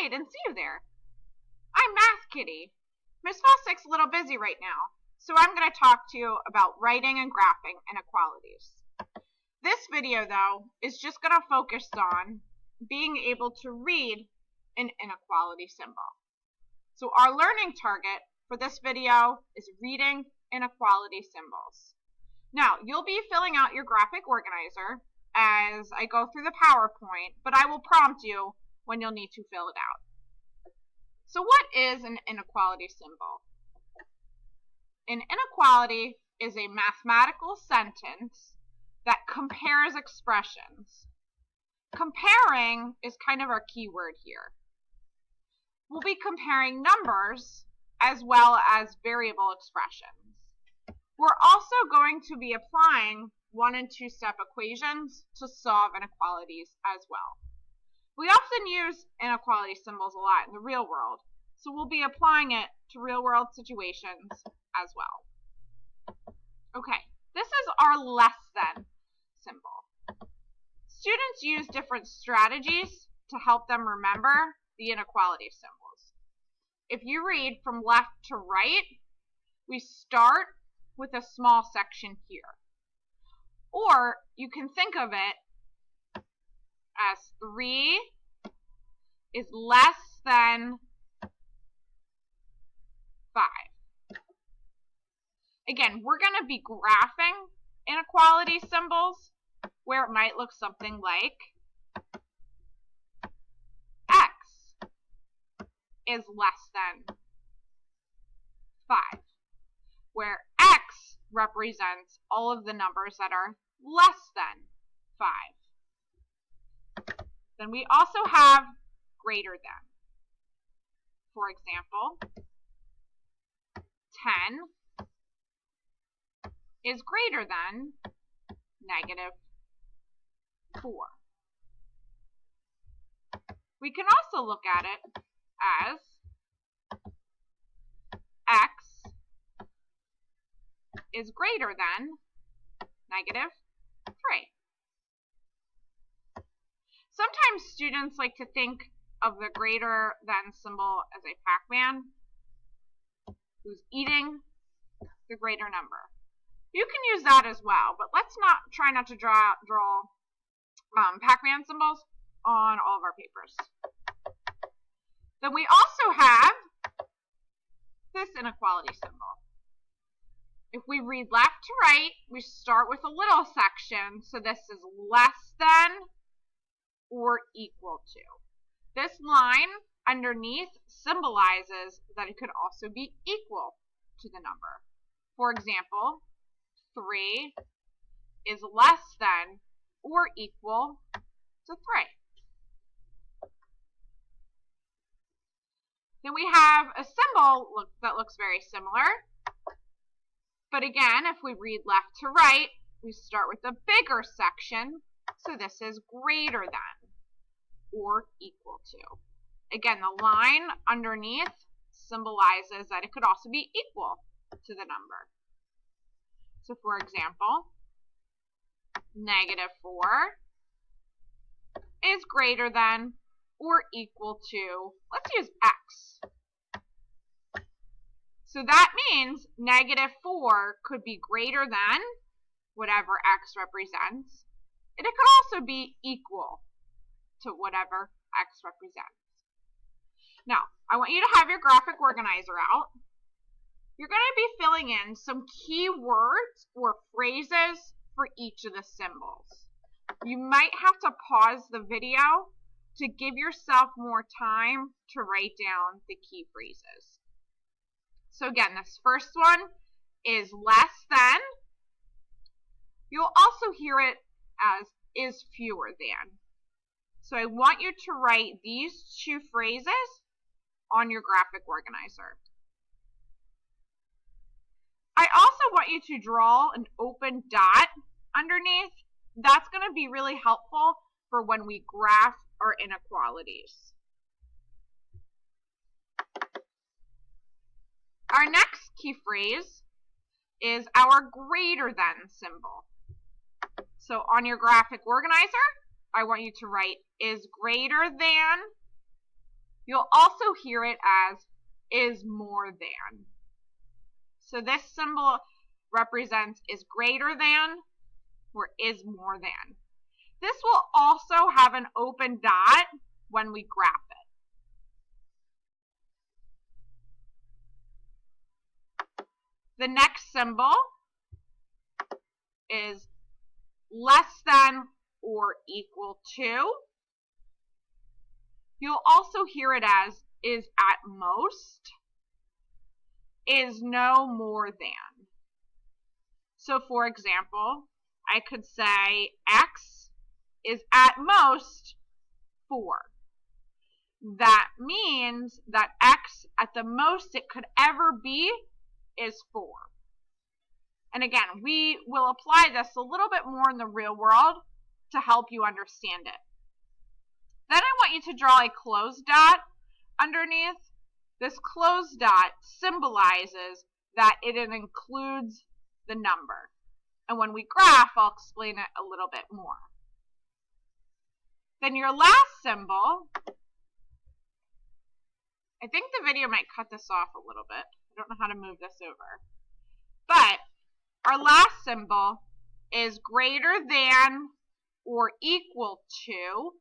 I didn't see you there. I'm Math Kitty. Miss Fosdick's a little busy right now, so I'm going to talk to you about writing and graphing inequalities. This video, though, is just going to focus on being able to read an inequality symbol. So our learning target for this video is reading inequality symbols. Now, you'll be filling out your graphic organizer as I go through the PowerPoint, but I will prompt you when you'll need to fill it out. So what is an inequality symbol? An inequality is a mathematical sentence that compares expressions. Comparing is kind of our key word here. We'll be comparing numbers as well as variable expressions. We're also going to be applying 1- and 2-step equations to solve inequalities as well. We often use inequality symbols a lot in the real world, so we'll be applying it to real-world situations as well. Okay, this is our less than symbol. Students use different strategies to help them remember the inequality symbols. If you read from left to right, we start with a small section here. Or you can think of it as 3 is less than 5. Again, we're going to be graphing inequality symbols where it might look something like x is less than 5, where x represents all of the numbers that are less than 5. Then we also have greater than. For example, 10 is greater than -4. We can also look at it as x is greater than -3. Sometimes students like to think of the greater than symbol as a Pac-Man who's eating the greater number. You can use that as well, but let's try not to draw Pac-Man symbols on all of our papers. Then we also have this inequality symbol. If we read left to right, we start with a little section, so this is less than or equal to. This line underneath symbolizes that it could also be equal to the number. For example, 3 is less than or equal to 3. Then we have a symbol that looks very similar. But again, if we read left to right, we start with a bigger section. So this is greater than or equal to. Again, the line underneath symbolizes that it could also be equal to the number. So for example, -4 is greater than or equal to, let's use x. So that means -4 could be greater than whatever x represents, and it could also be equal to whatever x represents. Now, I want you to have your graphic organizer out. You're going to be filling in some key words or phrases for each of the symbols. You might have to pause the video to give yourself more time to write down the key phrases. So again, this first one is less than. You'll also hear it as is fewer than. So I want you to write these 2 phrases on your graphic organizer. I also want you to draw an open dot underneath. That's going to be really helpful for when we graph our inequalities. Our next key phrase is our greater than symbol. So on your graphic organizer, I want you to write is greater than You'll also hear it as is more than. So this symbol represents is greater than or is more than. This will also have an open dot when we graph it. The next symbol is less than or equal to. You'll also hear it as is at most, is no more than. So for example, I could say X is at most 4. That means that X at the most it could ever be is 4. And again, we will apply this a little bit more in the real world to help you understand it. Then I want you to draw a closed dot underneath. This closed dot symbolizes that it includes the number. And when we graph, I'll explain it a little bit more. Then your last symbol, I think the video might cut this off a little bit. I don't know how to move this over. But our last symbol is greater than or equal to,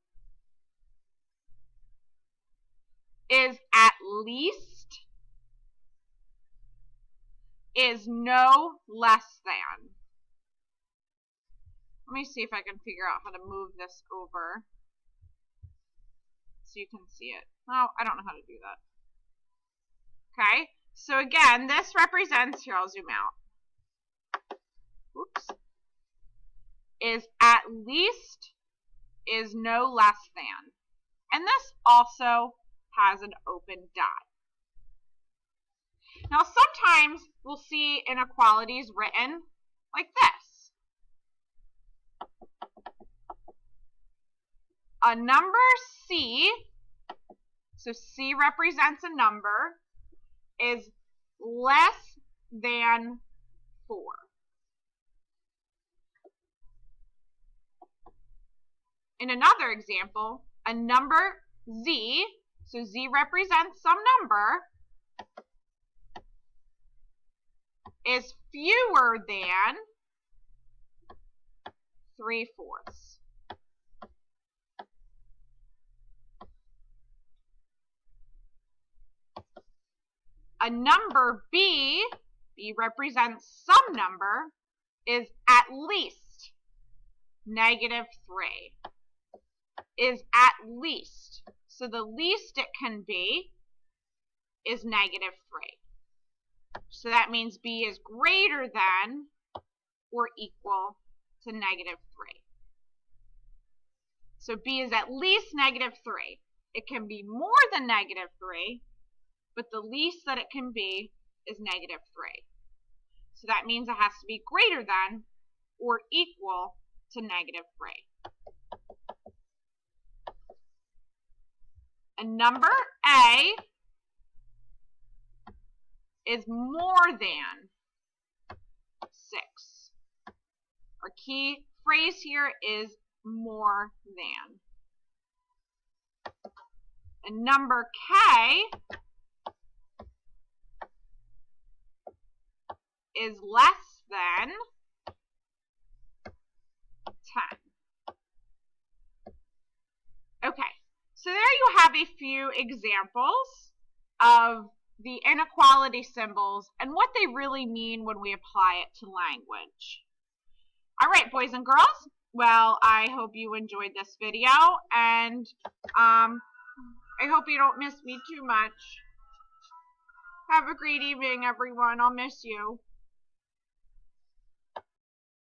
is at least, is no less than. Let me see if I can figure out how to move this over so you can see it. Oh, I don't know how to do that. Okay, so again, this represents, here I'll zoom out. Oops. Is at least, is no less than. And this also has an open dot. Now sometimes we'll see inequalities written like this. A number C, so C represents a number, is less than 4. In another example, a number Z, so Z represents some number, is fewer than 3/4. A number B, B represents some number, is at least -3. Is at least. So the least it can be is -3. So that means B is greater than or equal to -3. So B is at least -3. It can be more than -3, but the least that it can be is -3. So that means it has to be greater than or equal to -3. A number A is more than 6. Our key phrase here is more than. A number K is less than 10. Okay, so there you have a few examples of the inequality symbols and what they really mean when we apply it to language. All right, boys and girls, well, I hope you enjoyed this video, and I hope you don't miss me too much. Have a great evening, everyone. I'll miss you.